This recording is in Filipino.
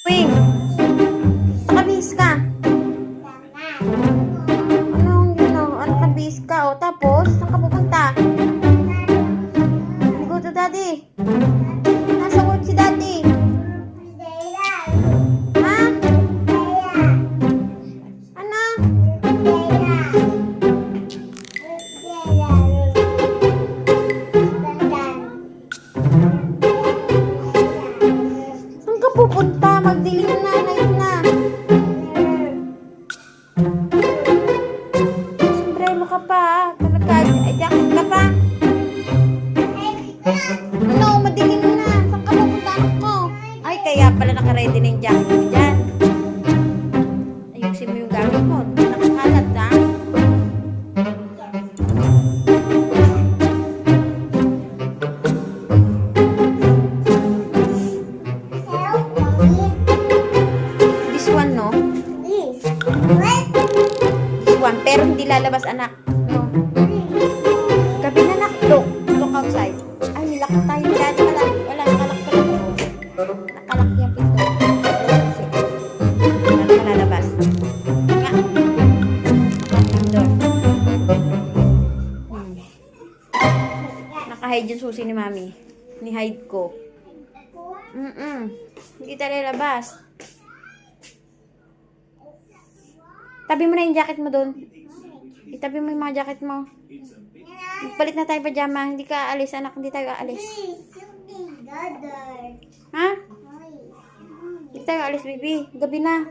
Wing, nakabihis ka. Anong yun o? Ano nakabihis ka o? Tapos, saan ka pupunta? Go to daddy. Nasa work si daddy. Ha? Ano? Saan ka pupunta? Magdilim na, night na. Sombrero ka pa, jacket ka pa. Ano, madilim na. Saan ka pupunta, anak ko? Ay, kaya pala nakaready na yung jacket mo dyan. Ayusin mo yung gamit mo. Nakakalat, ha? This one, no? This one, pero hindi lalabas, anak. No? Gabi na, anak. Look outside. Ay, nilakot tayo. Dati wala, nakalak pa lang. Nakalak yung pinto. Wala ka lalabas. Nga. Doon. Naka-hide yung susi ni mami. Ni-hide ko. Hindi tayo lalabas. Tabi mo na yung jacket mo doon. Itabi mo yung mga jacket mo. Palit na tayo pajama. Hindi ka aalis, anak. Hindi tayo aalis. Ha? Hindi tayo aalis, baby. Gabi na.